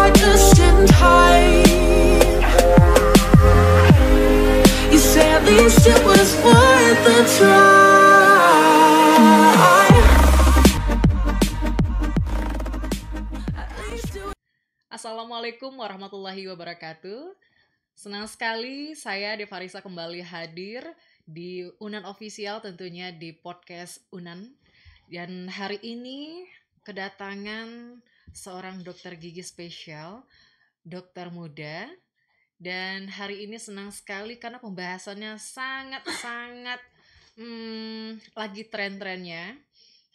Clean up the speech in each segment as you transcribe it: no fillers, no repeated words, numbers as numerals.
apart just in time. You say at least it was worth the try. Assalamualaikum warahmatullahi wabarakatuh. Senang sekali saya Devarisa kembali hadir di Unan Official, tentunya di podcast Unan. Dan hari ini kedatangan seorang dokter gigi spesial, dokter muda. Dan hari ini senang sekali karena pembahasannya sangat-sangat lagi tren-trennya.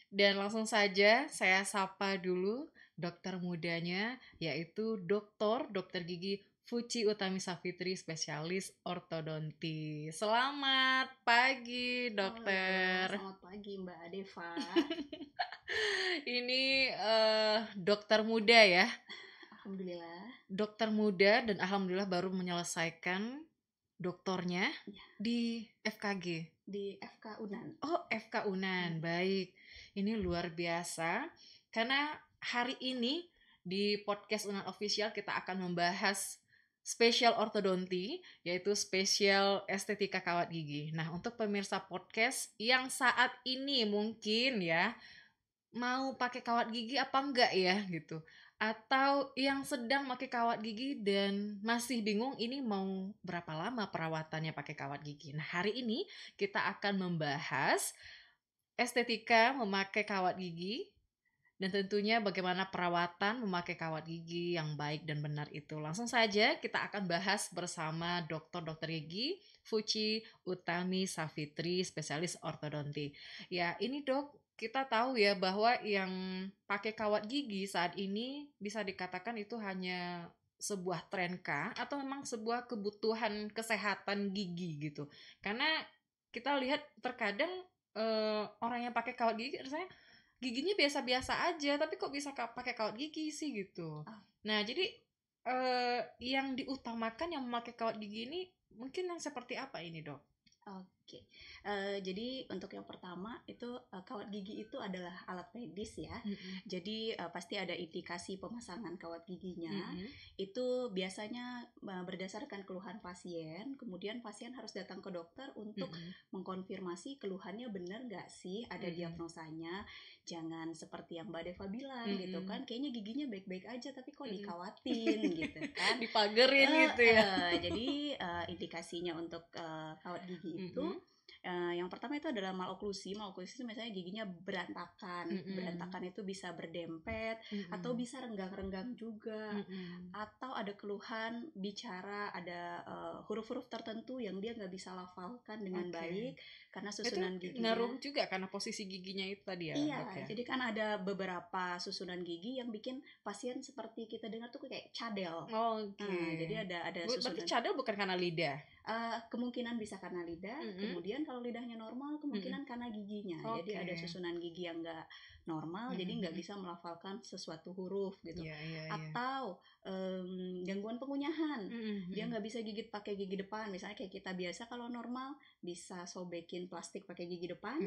Dan langsung saja saya sapa dulu dokter mudanya, yaitu dokter gigi Fuci Utami Safitri, spesialis ortodonti. Selamat pagi, dokter. Selamat pagi, Mbak Deva. Ini dokter muda ya. Alhamdulillah. Dokter muda dan alhamdulillah baru menyelesaikan doktornya di FKG. Di FK Unan. Oh, FK Unan. Baik. Ini luar biasa. Karena hari ini di podcast Unan Official kita akan membahas spesial ortodonti, yaitu spesial estetika kawat gigi. Nah, untuk pemirsa podcast yang saat ini mungkin ya mau pakai kawat gigi apa enggak ya gitu, atau yang sedang pakai kawat gigi dan masih bingung ini mau berapa lama perawatannya pakai kawat gigi. Nah, hari ini kita akan membahas estetika memakai kawat gigi dan tentunya bagaimana perawatan memakai kawat gigi yang baik dan benar itu. Langsung saja kita akan bahas bersama dokter gigi Fuci Utami Safitri, spesialis ortodonti. Ya, ini dok, kita tahu ya bahwa yang pakai kawat gigi saat ini bisa dikatakan itu hanya sebuah tren kah atau memang sebuah kebutuhan kesehatan gigi gitu. Karena kita lihat terkadang orang yang pakai kawat gigi rasanya giginya biasa-biasa aja, tapi kok bisa pakai kawat gigi sih gitu. Nah, jadi yang diutamakan yang memakai kawat gigi ini mungkin yang seperti apa ini, dok? Oke. Jadi untuk yang pertama itu kawat gigi itu adalah alat medis ya. Jadi pasti ada indikasi pemasangan kawat giginya. Itu biasanya berdasarkan keluhan pasien. Kemudian pasien harus datang ke dokter untuk mengkonfirmasi keluhannya benar nggak sih, ada diagnosanya. Jangan seperti yang Mbak Deva bilang gitu kan, kayaknya giginya baik-baik aja tapi kok dikawatin gitu kan. Dipagerin gitu ya. Jadi indikasinya untuk kawat gigi itu yang pertama itu adalah maloklusi. Maloklusi itu misalnya giginya berantakan. Berantakan itu bisa berdempet atau bisa renggang-renggang juga. Atau ada keluhan bicara, ada huruf-huruf tertentu yang dia nggak bisa lafalkan dengan baik karena susunan itu giginya. ngaruh juga karena posisi giginya itu tadi ya. Iya, jadi kan ada beberapa susunan gigi yang bikin pasien seperti kita dengar tuh kayak cadel. Jadi ada susunan. Berarti cadel bukan karena lidah? Kemungkinan bisa karena lidah. Kemudian kalau lidahnya normal, kemungkinan karena giginya. Jadi ada susunan gigi yang nggak normal, jadi nggak bisa melafalkan sesuatu huruf gitu. Atau gangguan pengunyahan. Dia nggak bisa gigit pakai gigi depan. Misalnya kayak kita biasa kalau normal bisa sobekin plastik pakai gigi depan.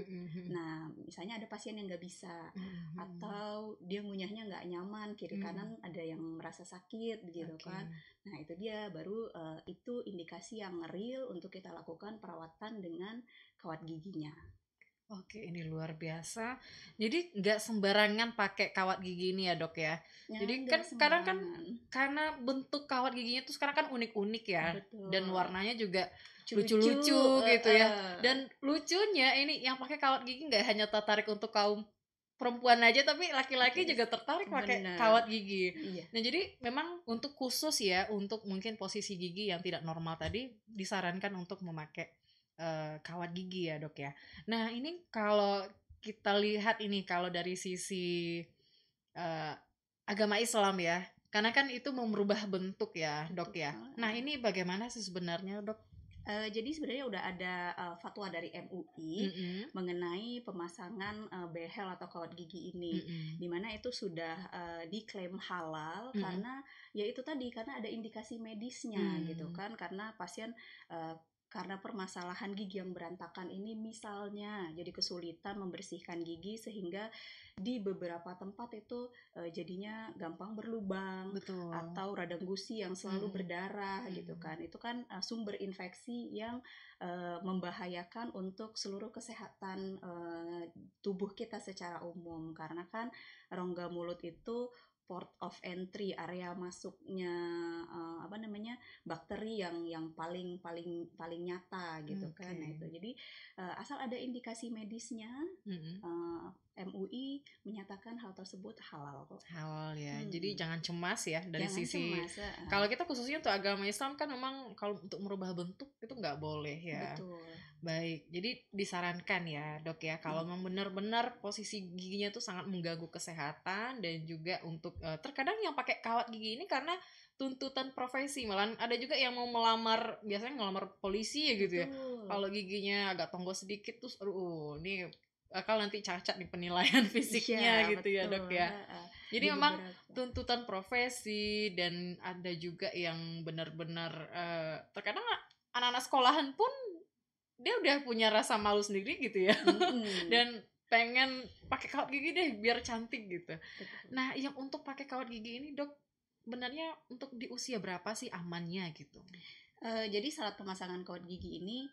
Nah, misalnya ada pasien yang nggak bisa. Atau dia ngunyahnya nggak nyaman, kiri kanan ada yang merasa sakit gitu kan. Nah, itu dia baru itu indikasi yang real untuk kita lakukan perawatan dengan kawat giginya. Oke, ini luar biasa. Jadi nggak sembarangan pakai kawat gigi ini ya, dok ya. Jadi kan sekarang kan karena bentuk kawat giginya tuh sekarang kan unik-unik ya. Betul. Dan warnanya juga lucu-lucu gitu ya. Dan lucunya ini yang pakai kawat gigi nggak hanya tertarik untuk kaum perempuan aja, tapi laki-laki juga tertarik pakai kawat gigi. Nah, jadi memang untuk khusus ya, untuk mungkin posisi gigi yang tidak normal tadi disarankan untuk memakai kawat gigi ya, dok ya. Nah, ini kalau kita lihat ini kalau dari sisi agama Islam ya, karena kan itu merubah bentuk ya, dok ya. Nah, ini bagaimana sih sebenarnya, dok? Jadi sebenarnya udah ada fatwa dari MUI mengenai pemasangan behel atau kawat gigi ini, dimana itu sudah diklaim halal karena ya itu tadi, karena ada indikasi medisnya gitu kan, karena pasien karena permasalahan gigi yang berantakan ini, misalnya jadi kesulitan membersihkan gigi sehingga di beberapa tempat itu jadinya gampang berlubang. Betul. Atau radang gusi yang selalu berdarah gitu kan. Itu kan sumber infeksi yang membahayakan untuk seluruh kesehatan tubuh kita secara umum, karena kan rongga mulut itu port of entry, area masuknya bakteri yang paling nyata gitu kan. Nah itu jadi asal ada indikasi medisnya, MUI menyatakan hal tersebut halal kok. Halal ya. Jadi jangan cemas ya dari jangan sisi cemas, kalau kita khususnya untuk agama Islam kan memang kalau untuk merubah bentuk itu nggak boleh ya. Betul. Baik, jadi disarankan ya dok ya kalau memang benar-benar posisi giginya tuh sangat mengganggu kesehatan, dan juga untuk terkadang yang pakai kawat gigi ini karena tuntutan profesi, malah ada juga yang mau melamar, biasanya ngelamar polisi ya gitu. Betul. Ya kalau giginya agak tonggol sedikit terus ini bakal nanti cacat di penilaian fisiknya gitu. Betul. Ya dok ya. Jadi memang tuntutan profesi, dan ada juga yang benar-benar terkadang anak-anak sekolahan pun dia udah punya rasa malu sendiri gitu ya. Dan pengen pakai kawat gigi deh biar cantik gitu. Nah yang untuk pakai kawat gigi ini dok, benarnya untuk di usia berapa sih amannya gitu? Jadi saat pemasangan kawat gigi ini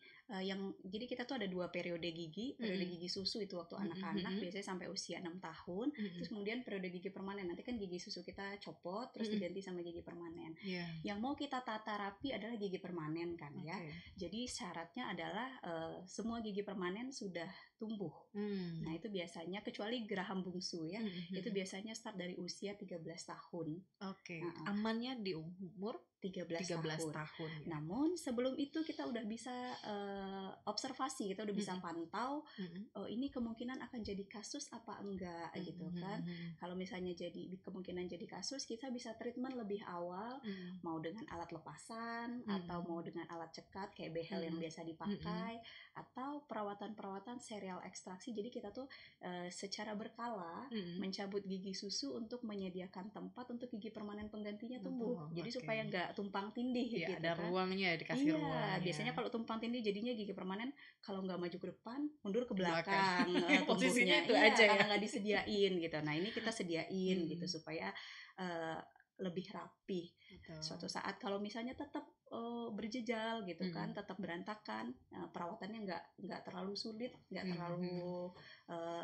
jadi kita tuh ada 2 periode gigi. Periode gigi susu itu waktu anak-anak biasanya sampai usia 6 tahun. Terus kemudian periode gigi permanen, nanti kan gigi susu kita copot terus diganti sama gigi permanen. Yang mau kita tata rapi adalah gigi permanen kan ya. Jadi syaratnya adalah semua gigi permanen sudah tumbuh. Nah itu biasanya, kecuali geraham bungsu ya, itu biasanya start dari usia 13 tahun. Amannya di umur 13 tahun ya. Namun sebelum itu kita udah bisa observasi, kita udah bisa pantau ini kemungkinan akan jadi kasus apa enggak gitu kan. Kalau misalnya jadi kemungkinan jadi kasus, kita bisa treatment lebih awal, mau dengan alat lepasan atau mau dengan alat cekat kayak behel yang biasa dipakai, atau perawatan serial ekstraksi. Jadi kita tuh secara berkala mencabut gigi susu untuk menyediakan tempat untuk gigi permanen penggantinya tumbuh. Jadi supaya nggak tumpang tindih gitu ada kan. Ruangnya, dikasih ruang. Biasanya kalau tumpang tindih jadinya gigi permanen kalau nggak maju ke depan, mundur ke belakang. Posisinya itu aja ya, karena nggak disediain gitu. Nah ini kita sediain gitu supaya lebih rapi. Suatu saat kalau misalnya tetap berjejal gitu kan, tetap berantakan, perawatannya nggak terlalu sulit, nggak terlalu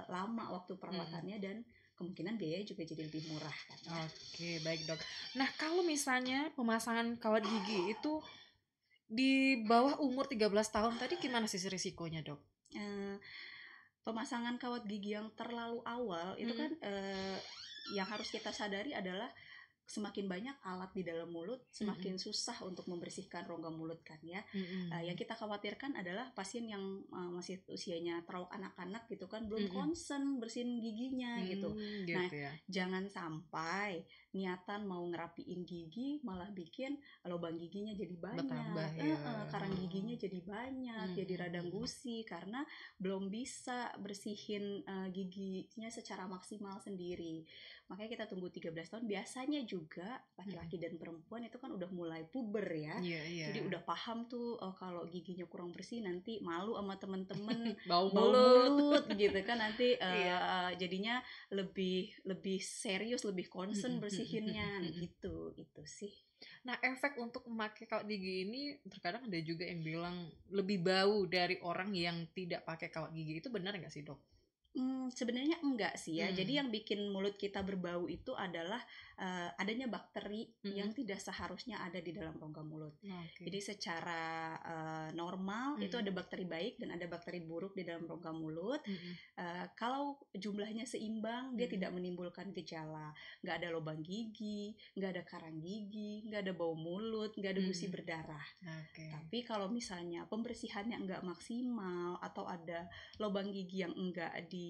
lama waktu perawatannya, dan kemungkinan biaya juga jadi lebih murah kan. Oke, baik dok. Nah kalau misalnya pemasangan kawat gigi itu di bawah umur 13 tahun tadi, gimana sih risikonya dok? Pemasangan kawat gigi yang terlalu awal itu kan yang harus kita sadari adalah semakin banyak alat di dalam mulut, semakin susah untuk membersihkan rongga mulut kan ya. Yang kita khawatirkan adalah pasien yang masih usianya terlalu anak-anak gitu kan, belum concern bersihin giginya gitu. Nah, jangan sampai niatan mau ngerapiin gigi malah bikin lubang giginya jadi banyak, karang giginya jadi banyak, jadi radang gusi karena belum bisa bersihin giginya secara maksimal sendiri. Makanya kita tunggu 13 tahun. Biasanya juga laki-laki dan perempuan itu kan udah mulai puber ya. Jadi udah paham tuh kalau giginya kurang bersih nanti malu sama temen-temen, bau mulut gitu kan, nanti jadinya lebih serius, lebih concern bersihinnya gitu. Itu sih. Nah efek untuk memakai kawat gigi ini terkadang ada juga yang bilang lebih bau dari orang yang tidak pakai kawat gigi. Itu benar nggak sih dok? Sebenarnya enggak sih ya. Jadi yang bikin mulut kita berbau itu adalah adanya bakteri yang tidak seharusnya ada di dalam rongga mulut. Jadi secara normal itu ada bakteri baik dan ada bakteri buruk di dalam rongga mulut. Kalau jumlahnya seimbang, dia tidak menimbulkan gejala. Nggak ada lubang gigi, nggak ada karang gigi, nggak ada bau mulut, nggak ada gusi berdarah. Tapi kalau misalnya pembersihannya nggak maksimal atau ada lubang gigi yang enggak dirawat,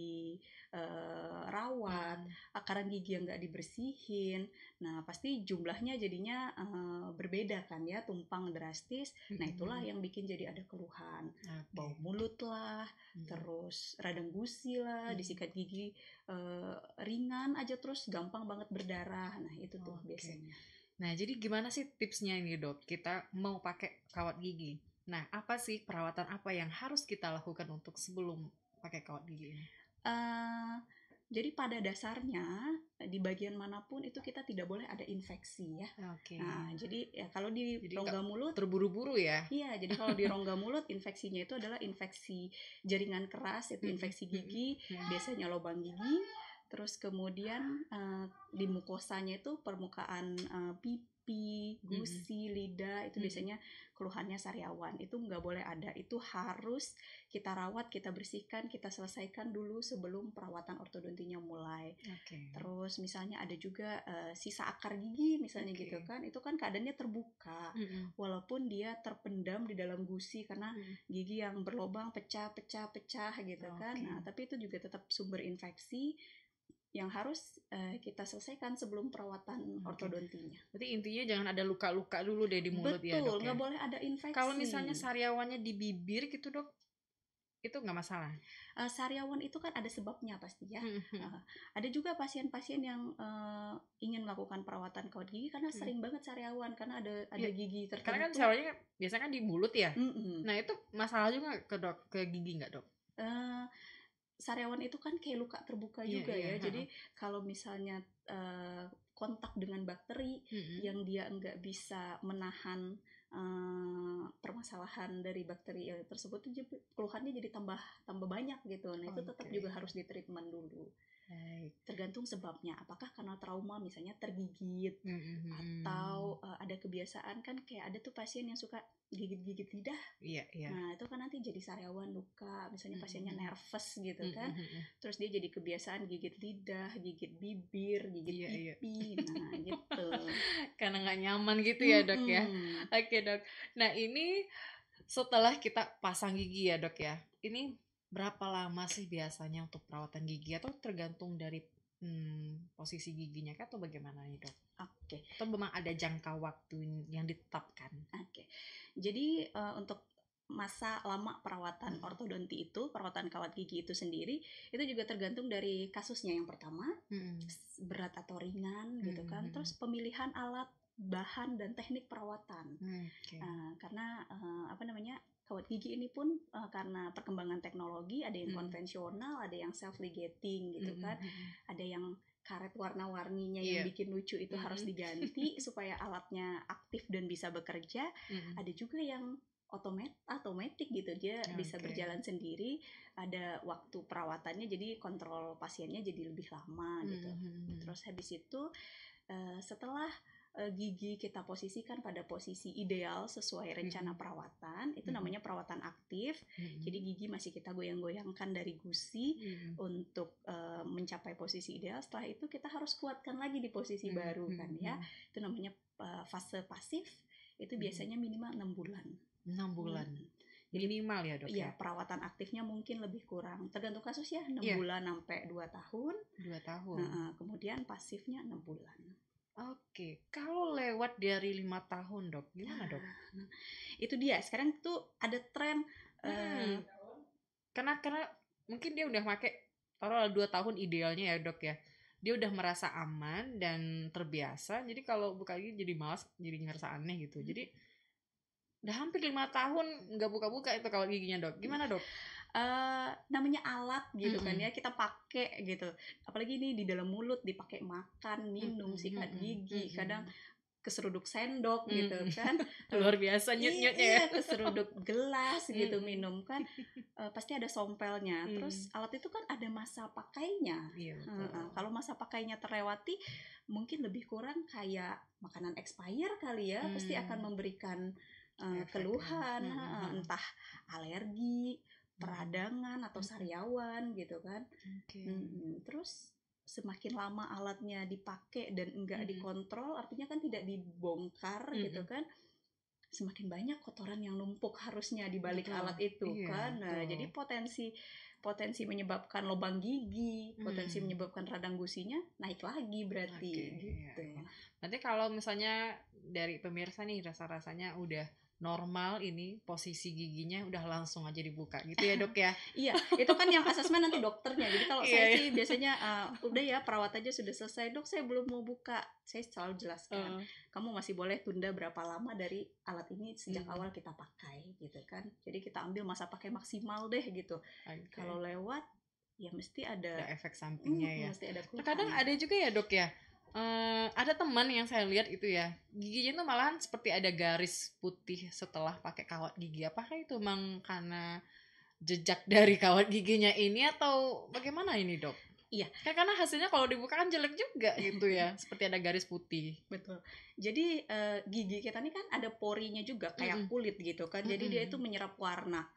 akarang gigi yang nggak dibersihin, nah pasti jumlahnya jadinya berbeda kan ya, tumpang drastis. Nah itulah yang bikin jadi ada keluhan, bau mulut lah, terus radang gusi lah, disikat gigi ringan aja terus gampang banget berdarah. Nah itu tuh biasanya. Nah jadi gimana sih tipsnya ini dok, kita mau pakai kawat gigi? Nah, apa sih perawatan apa yang harus kita lakukan untuk sebelum pakai kawat gigi ini? Jadi pada dasarnya di bagian manapun itu kita tidak boleh ada infeksi ya. Nah, jadi ya kalau di rongga mulut terburu-buru ya. Iya, jadi kalau di rongga mulut infeksinya itu adalah infeksi jaringan keras, itu infeksi gigi, biasanya lubang gigi. Terus kemudian di mukosanya itu permukaan pipi, gusi, lidah itu biasanya keluhannya sariawan. Itu nggak boleh ada. Itu harus kita rawat, kita bersihkan, kita selesaikan dulu sebelum perawatan ortodontinya mulai. Terus misalnya ada juga sisa akar gigi misalnya gitu kan. Itu kan keadaannya terbuka. Walaupun dia terpendam di dalam gusi karena gigi yang berlubang pecah gitu kan. Nah, tapi itu juga tetap sumber infeksi yang harus kita selesaikan sebelum perawatan ortodontinya. Berarti intinya jangan ada luka-luka dulu deh di mulut. Betul, ya dok. Betul, nggak boleh ada infeksi. Kalau misalnya sariawannya di bibir gitu dok, itu nggak masalah? Sariawan itu kan ada sebabnya pasti ya. Ada juga pasien-pasien yang ingin melakukan perawatan kawat gigi karena sering banget sariawan karena ada gigi tertentu. Karena kan sariawannya biasanya kan di mulut ya. Nah itu masalah juga ke gigi nggak dok? Sariawan itu kan kayak luka terbuka juga ya. Jadi kalau misalnya kontak dengan bakteri yang dia nggak bisa menahan permasalahan dari bakteri tersebut, keluhannya jadi tambah banyak gitu. Nah itu tetap juga harus ditreatment dulu. Tergantung sebabnya, apakah karena trauma misalnya tergigit atau ada kebiasaan kan kayak ada tuh pasien yang suka gigit-gigit lidah. Nah itu kan nanti jadi sariawan luka, misalnya pasiennya nervous gitu kan, terus dia jadi kebiasaan gigit lidah, gigit bibir, gigit pipi. Nah gitu karena nggak nyaman gitu ya dok ya. Oke dok, nah ini setelah kita pasang gigi ya dok ya, ini berapa lama sih biasanya untuk perawatan gigi, atau tergantung dari posisi giginya kan, atau bagaimana nih dok? Atau memang ada jangka waktu yang ditetapkan? Jadi untuk masa lama perawatan ortodonti itu, perawatan kawat gigi itu sendiri, itu juga tergantung dari kasusnya yang pertama, berat atau ringan gitu kan, terus pemilihan alat, bahan dan teknik perawatan. Karena kawat gigi ini pun karena perkembangan teknologi, ada yang konvensional, ada yang self ligating gitu kan, ada yang karet warna-warninya yang bikin lucu itu harus diganti supaya alatnya aktif dan bisa bekerja. Ada juga yang otomatis gitu, dia bisa berjalan sendiri, ada waktu perawatannya, jadi kontrol pasiennya jadi lebih lama gitu. Terus habis itu setelah gigi kita posisikan pada posisi ideal sesuai rencana perawatan, itu namanya perawatan aktif. Jadi gigi masih kita goyang-goyangkan dari gusi untuk mencapai posisi ideal. Setelah itu kita harus kuatkan lagi di posisi baru kan ya. Itu namanya fase pasif. Itu biasanya minimal 6 bulan. 6 bulan. Minimal ya dok ya? Perawatan aktifnya mungkin lebih kurang, tergantung kasus ya, 6 bulan sampai 2 tahun. 2 tahun. Kemudian pasifnya 6 bulan. Kalau lewat dari 5 tahun dok, gimana dok? Itu dia, sekarang tuh ada tren karena mungkin dia udah pakai taruh 2 tahun idealnya ya dok ya, dia udah merasa aman dan terbiasa, jadi kalau buka gigi jadi malas, jadi ngerasa aneh gitu. Jadi udah hampir 5 tahun nggak buka-buka itu kawat giginya dok, gimana dok? Namanya alat gitu kan ya, kita pakai gitu, apalagi ini di dalam mulut dipakai makan, minum, sikat gigi, kadang keseruduk sendok gitu kan, luar biasa nyut-nyutnya. Keseruduk gelas gitu minum kan, pasti ada sompelnya. Terus alat itu kan ada masa pakainya. Kalau masa pakainya terlewati, mungkin lebih kurang kayak makanan expire kali ya, pasti akan memberikan keluhan, entah alergi, peradangan atau sariawan gitu kan. Terus semakin lama alatnya dipakai dan enggak dikontrol, artinya kan tidak dibongkar gitu kan, semakin banyak kotoran yang numpuk harusnya di balik alat itu kan. Nah, jadi potensi menyebabkan lubang gigi, potensi menyebabkan radang gusinya naik lagi berarti gitu. Nanti kalau misalnya dari pemirsa nih rasa-rasanya udah normal ini posisi giginya udah langsung aja dibuka gitu ya dok ya? Iya, itu kan yang asesmen nanti dokternya. Jadi kalau saya sih biasanya udah ya perawat aja sudah selesai, dok saya belum mau buka. Saya selalu jelaskan, kamu masih boleh tunda berapa lama dari alat ini sejak awal kita pakai gitu kan. Jadi kita ambil masa pakai maksimal deh gitu. Kalau lewat ya mesti ada efek sampingnya ya. Mesti ada terkadang ada juga ya dok ya. Ada teman yang saya lihat itu ya, giginya tuh malahan seperti ada garis putih setelah pakai kawat gigi. Apakah itu memang karena jejak dari kawat giginya ini atau bagaimana ini dok? Iya, kan karena hasilnya kalau dibuka kan jelek juga gitu ya, seperti ada garis putih. Betul. Jadi gigi kita ini kan ada porinya juga kayak kulit gitu kan. Jadi dia itu menyerap warna.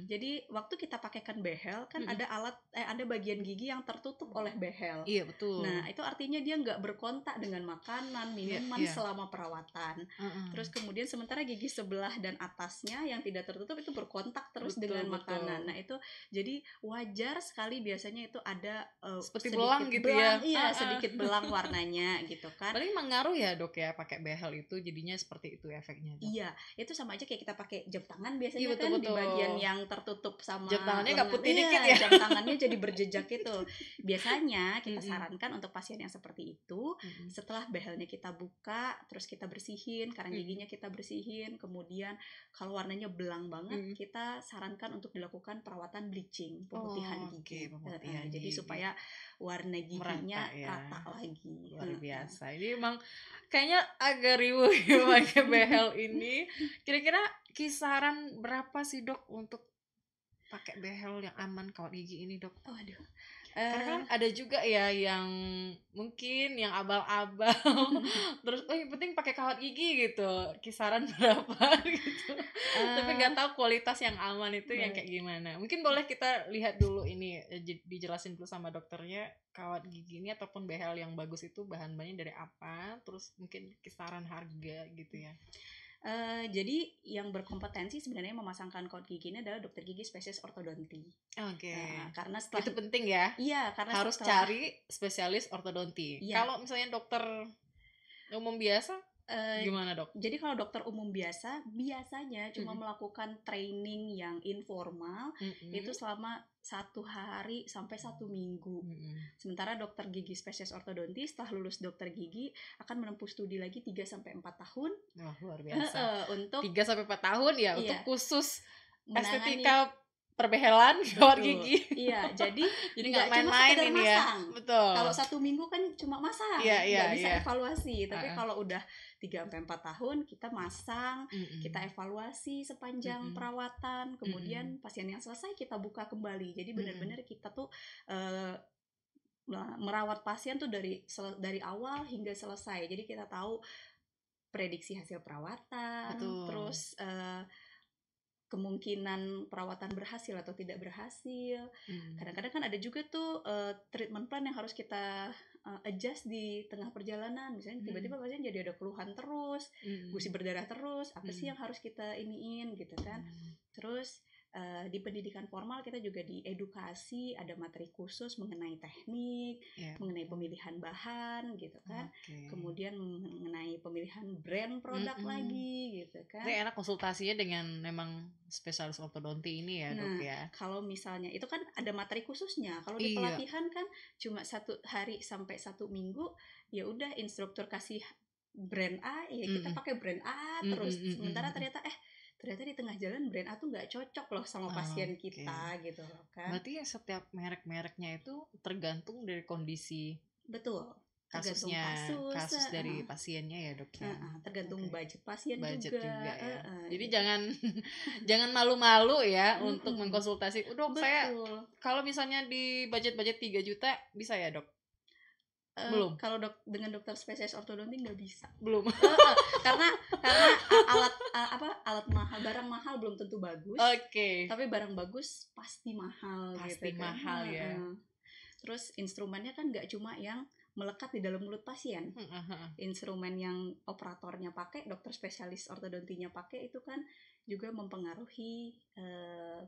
Jadi waktu kita pakaikan behel kan ada ada bagian gigi yang tertutup oleh behel. Iya betul. Nah itu artinya dia nggak berkontak dengan makanan, minuman selama perawatan. Terus kemudian sementara gigi sebelah dan atasnya yang tidak tertutup itu berkontak terus dengan makanan. Nah itu jadi wajar sekali biasanya itu ada seperti belang gitu ya. Iya, sedikit belang warnanya gitu kan. Paling mengaruh ya dok ya pakai behel itu jadinya seperti itu efeknya dok. Iya, itu sama aja kayak kita pakai jam tangan biasanya kan di bagian yang tertutup sama jam tangannya nggak putih dikit ya. Jam tangannya jadi berjejak itu. Biasanya kita sarankan untuk pasien yang seperti itu setelah behelnya kita buka, terus kita bersihin, karang giginya kita bersihin, kemudian kalau warnanya belang banget kita sarankan untuk dilakukan perawatan bleaching, pemutihan gigi. Jadi supaya warna giginya rata lagi. Luar biasa. Ini emang kayaknya agak riuh ya pakai behel ini. Kira-kira kisaran berapa sih dok untuk pakai behel yang aman kawat gigi ini dok? Waduh. Karena kan ada juga ya yang mungkin yang abal-abal terus yang penting pakai kawat gigi gitu, kisaran berapa gitu. Tapi nggak tahu kualitas yang aman itu yang kayak gimana. Mungkin boleh kita lihat dulu ini, dijelasin dulu sama dokternya kawat gigi ini ataupun behel yang bagus itu bahan-bahannya dari apa, terus mungkin kisaran harga gitu ya. Jadi yang berkompetensi sebenarnya memasangkan kawat gigi ini adalah dokter gigi spesialis ortodonti. Oke. Karena setelah itu penting ya. Iya, karena harus cari spesialis ortodonti. Kalau misalnya dokter umum biasa gimana dok? Jadi kalau dokter umum biasanya cuma melakukan training yang informal itu selama 1 hari sampai 1 minggu. Sementara dokter gigi spesialis ortodonti setelah lulus dokter gigi akan menempuh studi lagi 3-4 tahun. Wah, luar biasa. Untuk 3-4 tahun ya untuk khusus estetika perbehelan kawat gigi. Iya, jadi nggak main-main ini ya. Betul. Kalau 1 minggu kan cuma masang, nggak bisa evaluasi. Tapi kalau udah 3-4 tahun kita masang, kita evaluasi sepanjang perawatan, kemudian pasien yang selesai kita buka kembali. Jadi benar-benar kita tuh merawat pasien tuh dari awal hingga selesai. Jadi kita tahu prediksi hasil perawatan, terus kemungkinan perawatan berhasil atau tidak berhasil. Kadang-kadang kan ada juga tuh treatment plan yang harus kita adjust di tengah perjalanan. Misalnya tiba-tiba pasien jadi ada keluhan terus, gusi berdarah terus, apa sih yang harus kita iniin gitu kan. Terus di pendidikan formal kita juga diedukasi, ada materi khusus mengenai teknik, mengenai pemilihan bahan gitu kan. Kemudian mengenai pemilihan brand produk lagi gitu kan. Jadi enak konsultasinya dengan memang spesialis ortodonti ini ya dok ya. Kalau misalnya itu kan ada materi khususnya. Kalau di pelatihan kan cuma 1 hari sampai 1 minggu, ya udah instruktur kasih brand A, ya kita pakai brand A terus. Sementara ternyata di tengah jalan brand A tuh nggak cocok loh sama pasien kita gitu loh kan. Berarti ya setiap merek-mereknya itu tergantung dari kondisi. Betul. Kasusnya, kasus dari pasiennya ya dok ya. Tergantung budget pasien juga ya. Jadi jangan malu-malu ya untuk mengkonsultasi. Dok, saya kalau misalnya di budget 3 juta bisa ya dok? Belum. Kalau dengan dokter spesialis ortodonti nggak bisa. Belum. karena alat mahal, barang mahal belum tentu bagus. Tapi barang bagus pasti mahal. Pasti gitu kan. Mahal ya. Terus instrumennya kan nggak cuma yang melekat di dalam mulut pasien. Instrumen yang operatornya pakai, dokter spesialis ortodontinya pakai itu kan juga mempengaruhi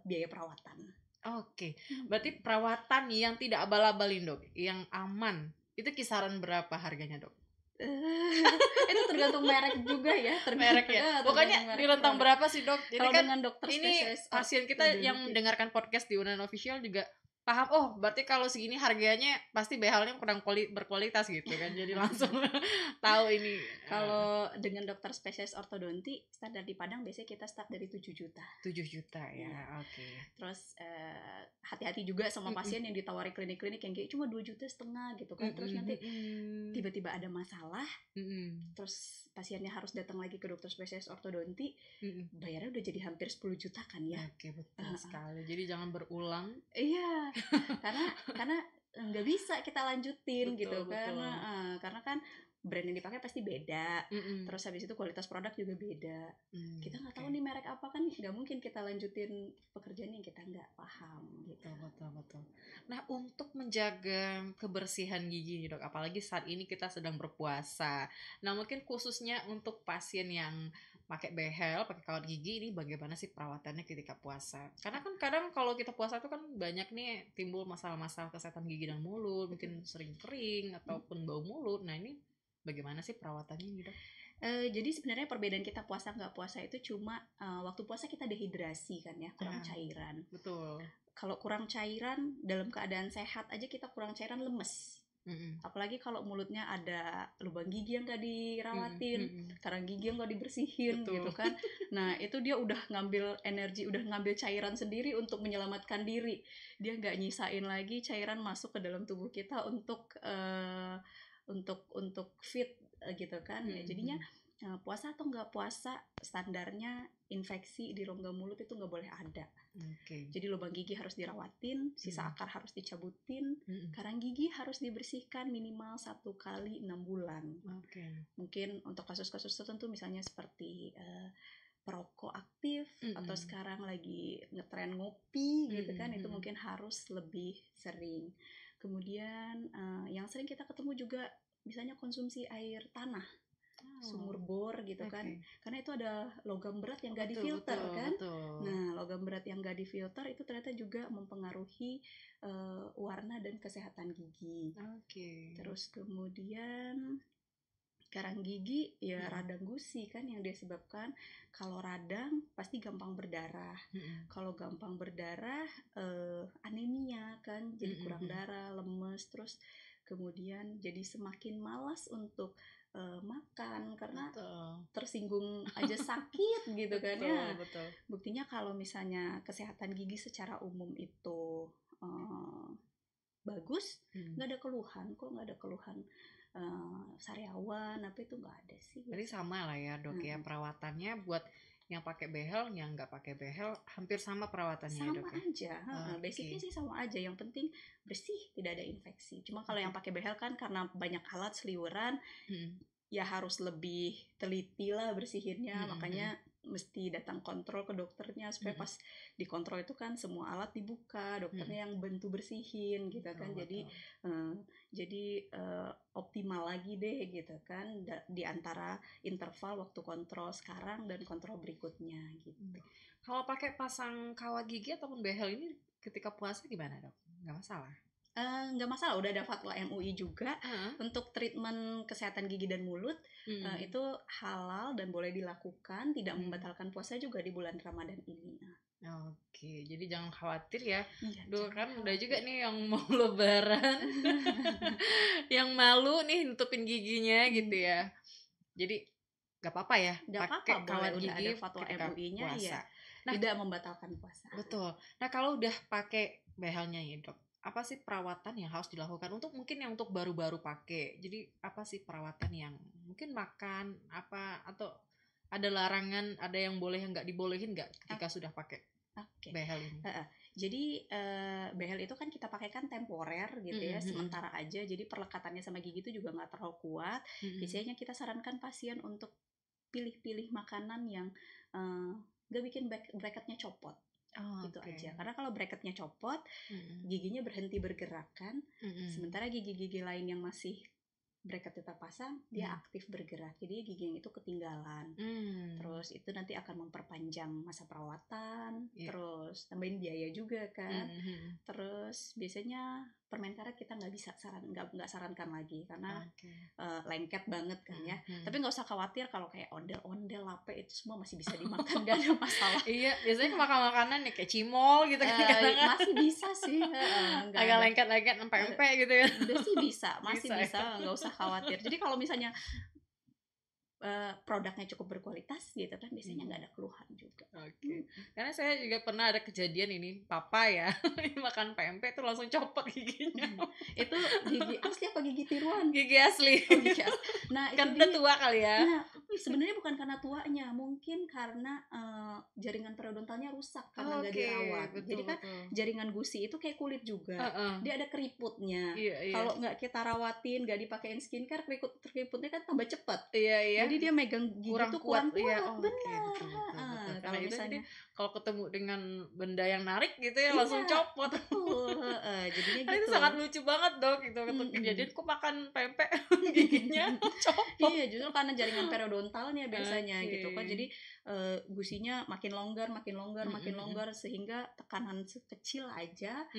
biaya perawatan. Berarti perawatan yang tidak abal-abalin dok, yang aman. Itu kisaran berapa harganya dok? Itu tergantung merek juga ya, merek ya. Pokoknya di rentang berapa sih dok? Jadi kan dengan dokter ini pasien kita yang mendengarkan podcast di Unan Official juga paham, oh berarti kalau segini harganya pasti behalnya kurang berkualitas gitu kan, jadi langsung tahu ini. Kalau dengan dokter spesialis ortodonti standar di Padang biasanya kita start dari 7 juta. 7 juta ya, oke. Terus hati-hati juga sama pasien yang ditawari klinik-klinik yang kayak cuma 2,5 juta gitu kan, terus nanti tiba-tiba ada masalah, terus pasiennya harus datang lagi ke dokter spesialis ortodonti, bayarnya udah jadi hampir 10 juta kan ya. Oke, betul sekali. Jadi jangan berulang. Iya. karena nggak bisa kita lanjutin, betul, gitu kan, karena kan brand yang dipakai pasti beda, terus habis itu kualitas produk juga beda, kita nggak tahu nih merek apa, kan nggak mungkin kita lanjutin pekerjaan yang kita nggak paham gitu. Betul. Nah, untuk menjaga kebersihan gigi nih dok, apalagi saat ini kita sedang berpuasa, nah mungkin khususnya untuk pasien yang pakai behel, pakai kawat gigi, ini bagaimana sih perawatannya ketika puasa? Karena kan kadang kalau kita puasa itu kan banyak nih timbul masalah-masalah kesehatan gigi dan mulut, mungkin sering kering ataupun bau mulut. Nah ini bagaimana sih perawatannya nih dok? Jadi sebenarnya perbedaan kita puasa nggak puasa itu cuma waktu puasa kita dehidrasi kan ya, kurang cairan. Betul. Kalau kurang cairan dalam keadaan sehat aja kita kurang cairan, lemes. Apalagi kalau mulutnya ada lubang gigi yang gak dirawatin, karang gigi yang gak dibersihin. Betul. Gitu kan. Nah itu dia udah ngambil energi, udah ngambil cairan sendiri untuk menyelamatkan diri. Dia gak nyisain lagi cairan masuk ke dalam tubuh kita untuk fit gitu kan. Ya, jadinya puasa atau nggak puasa standarnya infeksi di rongga mulut itu nggak boleh ada. Jadi lubang gigi harus dirawatin, sisa akar harus dicabutin, karang gigi harus dibersihkan minimal 1 kali 6 bulan. Mungkin untuk kasus-kasus tertentu misalnya seperti perokok aktif atau sekarang lagi ngetren ngopi gitu kan, itu mungkin harus lebih sering. Kemudian yang sering kita ketemu juga misalnya konsumsi air tanah, sumur bor gitu kan, karena itu ada logam berat yang gak difilter kan. Nah logam berat yang gak difilter itu ternyata juga mempengaruhi warna dan kesehatan gigi. Terus kemudian karang gigi ya radang gusi kan yang disebabkan, kalau radang pasti gampang berdarah. Kalau gampang berdarah anemia kan, jadi kurang darah, lemes, terus kemudian jadi semakin malas untuk makan karena tersinggung aja sakit gitu kan ya. Buktinya kalau misalnya kesehatan gigi secara umum itu bagus, nggak ada keluhan kok, nggak ada keluhan sariawan apa itu nggak ada sih. Jadi sama lah ya dok ya, perawatannya buat yang pakai behel, yang nggak pakai behel hampir sama perawatannya sama dok ya? Aja. Basicnya sih sama aja, yang penting bersih, tidak ada infeksi. Cuma kalau yang pakai behel kan karena banyak alat seliweran, ya harus lebih teliti lah bersihinnya, makanya mesti datang kontrol ke dokternya supaya pas dikontrol itu kan semua alat dibuka, dokternya yang bantu bersihin gitu kan. Jadi optimal lagi deh gitu kan di antara interval waktu kontrol sekarang dan kontrol berikutnya gitu. Kalau pakai pasang kawat gigi ataupun behel ini ketika puasa gimana dok? Nggak masalah? Nggak masalah, udah ada fatwa MUI juga untuk treatment kesehatan gigi dan mulut, itu halal dan boleh dilakukan, tidak membatalkan puasa juga di bulan Ramadan ini. Jadi jangan khawatir ya. Dulu kan udah juga nih yang mau lebaran yang malu nih nutupin giginya gitu ya. Jadi gak apa-apa ya pakai kawat gigi, ada fatwa MUI-nya ya, tidak membatalkan puasa. Betul. Nah kalau udah pakai behelnya ya dok, apa sih perawatan yang harus dilakukan untuk mungkin yang untuk baru-baru pakai? Jadi apa sih perawatan yang mungkin makan apa, atau ada larangan, ada yang boleh yang nggak dibolehin nggak ketika sudah pakai behel ini? Jadi behel itu kan kita pakai kan temporer gitu ya, sementara aja. Jadi perlekatannya sama gigi itu juga nggak terlalu kuat. Biasanya kita sarankan pasien untuk pilih-pilih makanan yang nggak bikin bracketnya copot. Itu aja, karena kalau bracketnya copot, giginya berhenti bergerak kan, sementara gigi-gigi lain yang masih bracket kita pasang, dia aktif bergerak. Jadi gigi yang itu ketinggalan. Terus itu nanti akan memperpanjang masa perawatan. Terus tambahin biaya juga kan. Terus biasanya permen karet kita nggak sarankan lagi karena lengket banget kan ya. Tapi nggak usah khawatir kalau kayak ondel-ondel, lape itu semua masih bisa dimakan, nggak ada masalah. Iya, biasanya makan makanan nih kayak cimol gitu kan. Masih bisa sih. Agak lengket-lengket empek-empek gitu ya. Udah sih masih bisa, nggak usah khawatir. Jadi kalau misalnya produknya cukup berkualitas gitu kan, biasanya nggak ada keluhan juga. Karena saya juga pernah ada kejadian ini, papa ya makan pempek tuh langsung copot giginya. Itu gigi asli apa gigi tiruan? Gigi asli. Gigi asli. Nah, kan udah tua kali ya. Nah, sebenarnya bukan karena tuanya, mungkin karena jaringan periodontalnya rusak karena nggak dirawat. Jadi kan jaringan gusi itu kayak kulit juga, dia ada keriputnya. Kalau nggak kita rawatin, nggak dipakein skincare, keriputnya kan tambah cepet. Jadi dia megang gigi tuh kurang kuat. Benar. Kalau misalnya kalau ketemu dengan benda yang narik gitu ya langsung copot. Jadinya gitu. Itu sangat lucu banget dok itu kejadian kok makan pempek giginya copot. Iya, justru karena jaringan periodontalnya biasanya gitu kan. Jadi gusinya makin longgar sehingga tekanan sekecil aja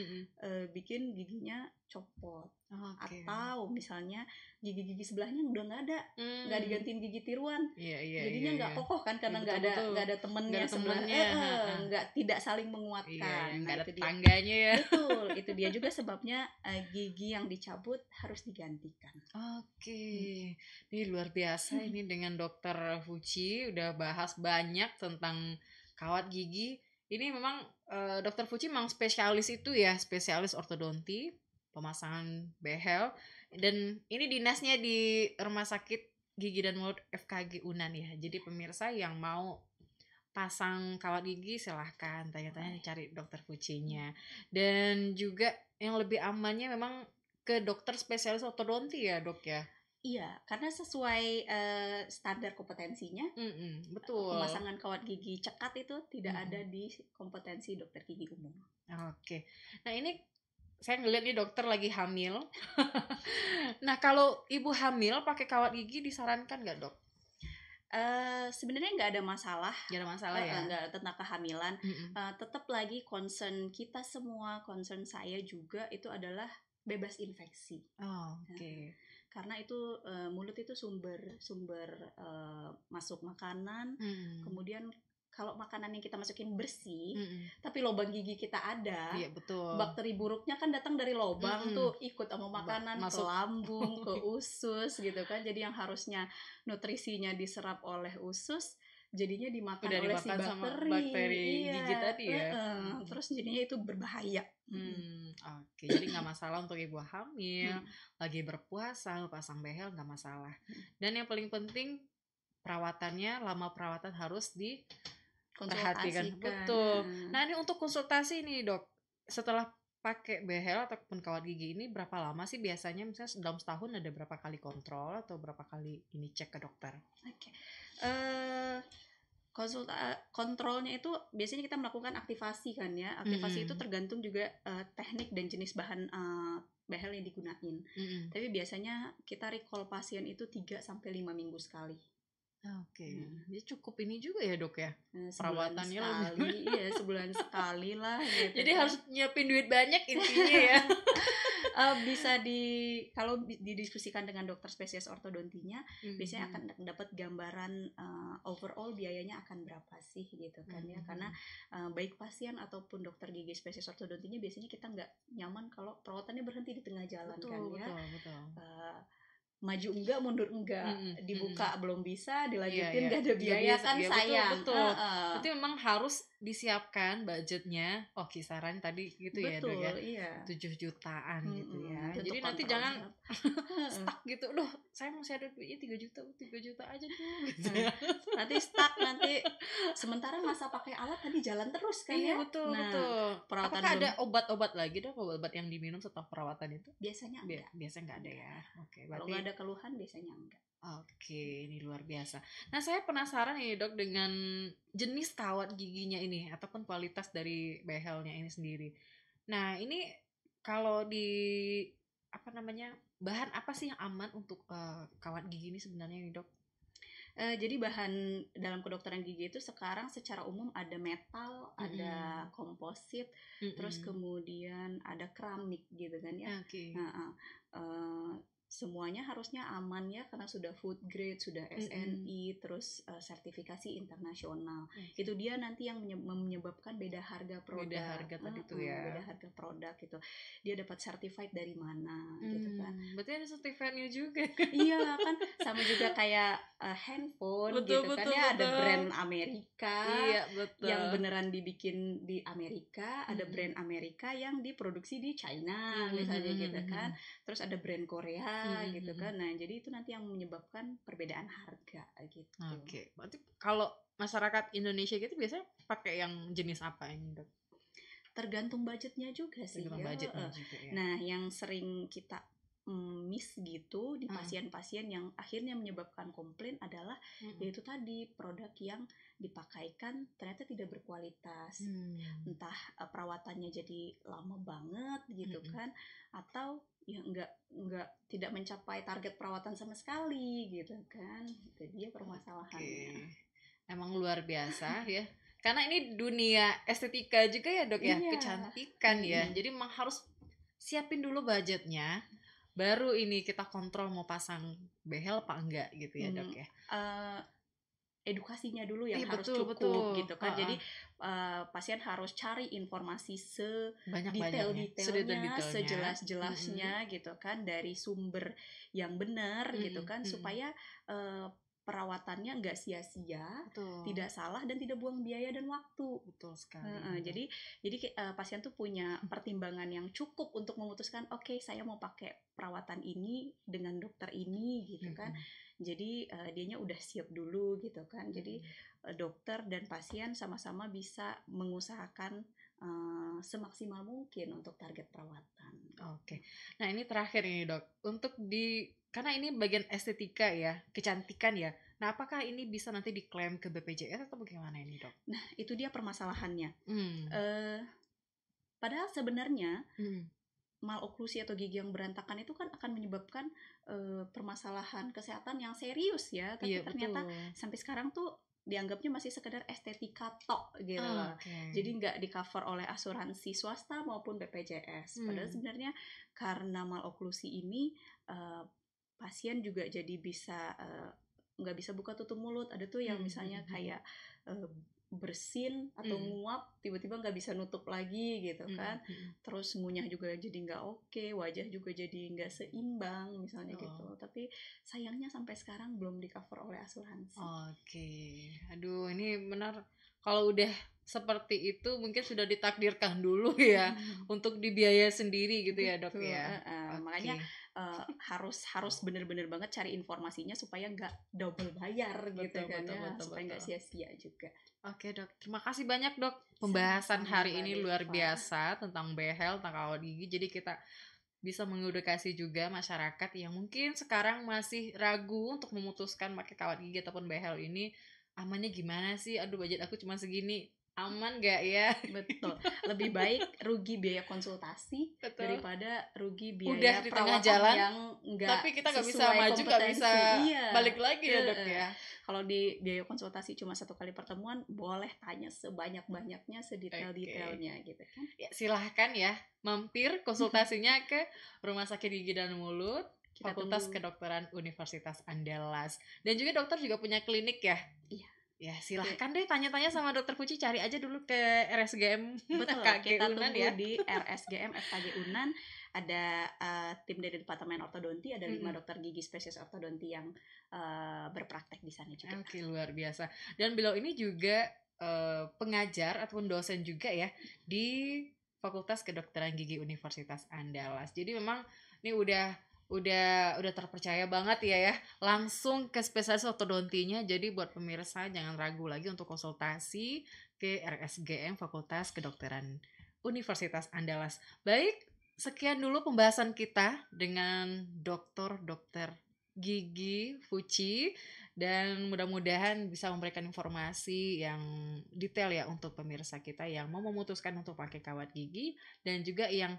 bikin giginya copot. Atau misalnya gigi-gigi sebelahnya udah nggak ada, nggak digantiin gigi tiruan, jadinya nggak kokoh kan karena nggak ada temennya sebelahnya, tidak saling menguatkan. Nggak ada tetangganya ya. Betul, itu dia juga sebabnya gigi yang dicabut harus digantikan. Ini luar biasa ini dengan Dokter Fuchi udah bahas banyak tentang kawat gigi. Ini memang Dokter Fuchi memang spesialis itu ya, spesialis ortodonti, pemasangan behel, dan ini dinasnya di Rumah Sakit Gigi dan Mulut FKG Unan ya. Jadi pemirsa yang mau pasang kawat gigi silahkan tanya-tanya cari Dokter Fuchinya. Dan juga yang lebih amannya memang ke dokter spesialis ortodonti ya dok ya. Iya, karena sesuai standar kompetensinya. Betul. Pemasangan kawat gigi cekat itu tidak ada di kompetensi dokter gigi umum. Nah ini saya ngeliat nih dokter lagi hamil. Nah kalau ibu hamil pakai kawat gigi disarankan nggak dok? Sebenarnya nggak ada masalah. Nggak ada masalah ya. Nggak tentang kehamilan. Tetap lagi concern kita semua, concern saya juga itu adalah bebas infeksi. Karena itu mulut itu sumber masuk makanan. Kemudian kalau makanan yang kita masukin bersih, tapi lubang gigi kita ada, betul. Bakteri buruknya kan datang dari lubang tuh ikut sama makanan masuk ke lambung, ke usus gitu kan. Jadi yang harusnya nutrisinya diserap oleh usus, jadinya dimakan oleh si bakteri gigi tadi ya. Terus jadinya itu berbahaya. Jadi nggak masalah untuk ibu hamil, lagi berpuasa, pasang behel nggak masalah. Dan yang paling penting perawatannya, lama perawatan harus diperhatikan. Betul. Nah ini untuk konsultasi nih dok, setelah pakai behel ataupun kawat gigi ini berapa lama sih biasanya? Misalnya dalam setahun ada berapa kali kontrol atau berapa kali ini cek ke dokter? Kontrolnya itu biasanya kita melakukan aktivasi kan ya. Aktivasi itu tergantung juga teknik dan jenis bahan behel yang digunain. Tapi biasanya kita recall pasien itu 3-5 minggu sekali. Jadi cukup ini juga ya dok ya, perawatannya sebulan sekali lah gitu. Jadi harus nyiapin duit banyak intinya ya. Bisa kalau didiskusikan dengan dokter spesialis ortodontinya, biasanya akan dapat gambaran overall biayanya akan berapa sih gitu kan ya. Karena baik pasien ataupun dokter gigi spesialis ortodontinya biasanya kita nggak nyaman kalau perawatannya berhenti di tengah jalan. Betul. Maju enggak, mundur enggak, dibuka belum bisa, dilanjutin nggak ada biaya kan sayang. Betul. Berarti memang harus disiapkan budgetnya. Kisaran tadi gitu ya dok ya, 7 jutaan gitu ya. Jadi nanti jangan stuck gitu, saya masih ada duitnya 3 juta aja tuh gitu. Nanti stuck, nanti sementara masa pakai alat tadi jalan terus kan ya. Betul. Perawatan apakah ada obat-obat lagi dok, obat yang diminum setelah perawatan itu? Biasanya enggak. Biasanya nggak ada ya. Kalau nggak ada keluhan biasanya enggak. Ini luar biasa. Nah saya penasaran nih dok dengan jenis kawat giginya ini ataupun kualitas dari behelnya ini sendiri. Nah ini kalau di bahan apa sih yang aman untuk kawat gigi ini sebenarnya nih dok? Jadi bahan dalam kedokteran gigi itu sekarang secara umum ada metal, ada komposit, terus kemudian ada keramik gitu kan ya. Okay. Semuanya harusnya aman ya karena sudah food grade, sudah SNI, terus sertifikasi internasional. Itu dia nanti yang menyebabkan beda harga produk. Beda harga tadi tuh ya. Beda harga produk gitu. Dia dapat certified dari mana gitu kan. Berarti ada sertifikatnya juga. Iya kan, sama juga kayak handphone betul, gitu kan ya, ada brand Amerika. Iya, betul. Yang beneran dibikin di Amerika, ada brand Amerika yang diproduksi di China misalnya gitu kan. Terus ada brand Korea gitu kan. Nah, jadi itu nanti yang menyebabkan perbedaan harga gitu. Oke. Berarti kalau masyarakat Indonesia gitu biasanya pakai yang jenis apa ini, Dok? Tergantung budgetnya juga sih. Budgetnya juga, ya. Nah, yang sering kita miss gitu di pasien-pasien yang akhirnya menyebabkan komplain adalah yaitu tadi produk yang dipakaikan ternyata tidak berkualitas. Entah perawatannya jadi lama banget gitu kan, atau ya enggak tidak mencapai target perawatan sama sekali gitu kan. Itu dia permasalahannya. Emang luar biasa ya. Karena ini dunia estetika juga ya dok ya, kecantikan ya. Jadi memang harus siapin dulu budgetnya, baru ini kita kontrol mau pasang behel apa enggak gitu ya dok ya. Edukasinya dulu yang harus cukup gitu kan. Jadi pasien harus cari informasi sedetail-detailnya, sejelas-jelasnya gitu kan, dari sumber yang benar gitu kan, supaya perawatannya nggak sia-sia, tidak salah dan tidak buang biaya dan waktu. Betul sekali. Jadi pasien tuh punya pertimbangan yang cukup untuk memutuskan, oke, saya mau pakai perawatan ini dengan dokter ini gitu kan. Jadi dianya udah siap dulu gitu kan. Jadi dokter dan pasien sama-sama bisa mengusahakan semaksimal mungkin untuk target perawatan. Oke. Nah ini terakhir ini dok, untuk karena ini bagian estetika ya, kecantikan ya. Nah apakah ini bisa nanti diklaim ke BPJS atau bagaimana ini dok? Nah itu dia permasalahannya. Padahal sebenarnya maloklusi atau gigi yang berantakan itu kan akan menyebabkan permasalahan kesehatan yang serius ya. Tapi ternyata sampai sekarang tuh dianggapnya masih sekedar estetika tok gitu loh. Jadi nggak di cover oleh asuransi swasta maupun BPJS. Padahal sebenarnya karena maloklusi ini pasien juga jadi bisa nggak bisa buka tutup mulut. Ada tuh yang misalnya kayak bersin atau nguap tiba-tiba nggak bisa nutup lagi gitu kan. Terus ngunyah juga jadi nggak oke, wajah juga jadi nggak seimbang misalnya gitu. Tapi sayangnya sampai sekarang belum di cover oleh asuransi. Aduh ini benar, kalau udah seperti itu mungkin sudah ditakdirkan dulu ya untuk dibiaya sendiri gitu ya dok ya. Makanya harus bener-bener banget cari informasinya supaya nggak double bayar gitu kan ya, supaya nggak sia-sia juga. Oke dok, terima kasih banyak dok, pembahasan hari ini luar biasa tentang behel, tentang kawat gigi. Jadi kita bisa mengedukasi juga masyarakat yang mungkin sekarang masih ragu untuk memutuskan pakai kawat gigi ataupun behel ini amannya gimana sih, aduh budget aku cuma segini, aman gak ya? Betul, lebih baik rugi biaya konsultasi daripada rugi biaya udah di tengah jalan yang enggak tapi kita nggak bisa maju, nggak bisa balik lagi ya dok ya. Kalau di biaya konsultasi cuma 1 kali pertemuan, boleh tanya sebanyak-banyaknya, sedetail-detailnya gitu kan. Ya silahkan ya mampir konsultasinya ke Rumah Sakit Gigi dan Mulut Fakultas Kedokteran Universitas Andalas. Dan juga dokter juga punya klinik ya? Iya. Ya silahkan deh tanya-tanya sama dokter Puci, cari aja dulu ke RSGM. Betul, kita tunggu ya di RSGM FKG Unan. Ada tim dari Departemen Ortodonti, ada 5 dokter gigi spesialis ortodonti yang berpraktek di sana juga. Oke, luar biasa. Dan beliau ini juga pengajar ataupun dosen juga ya di Fakultas Kedokteran Gigi Universitas Andalas. Jadi memang ini udah terpercaya banget ya, langsung ke spesialis ortodontinya. Jadi buat pemirsa jangan ragu lagi untuk konsultasi ke RSGM Fakultas Kedokteran Universitas Andalas. Baik, sekian dulu pembahasan kita dengan dokter gigi Puci, dan mudah-mudahan bisa memberikan informasi yang detail ya untuk pemirsa kita yang mau memutuskan untuk pakai kawat gigi, dan juga yang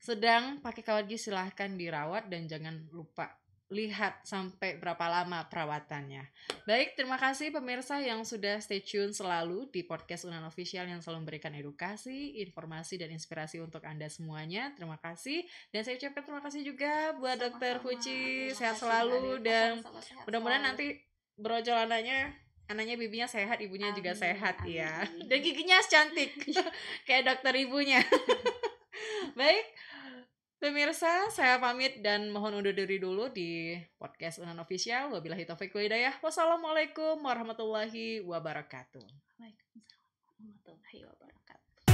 sedang pakai kawat gigi silahkan dirawat dan jangan lupa lihat sampai berapa lama perawatannya. Baik, terima kasih pemirsa yang sudah stay tune selalu di podcast Unan Official yang selalu memberikan edukasi, informasi, dan inspirasi untuk Anda semuanya. Terima kasih. Dan saya ucapkan terima kasih juga buat Dr. Fuci. Sehat selalu dan mudah-mudahan nanti brojol anaknya bibinya sehat, ibunya juga sehat ya. Dan giginya cantik kayak dokter ibunya. Baik. Pemirsa, saya pamit dan mohon undur diri dulu di podcast Unan Official. Wabillahi taufiq wal hidayah. Wassalamualaikum warahmatullahi wabarakatuh. Waalaikumsalam warahmatullahi wabarakatuh.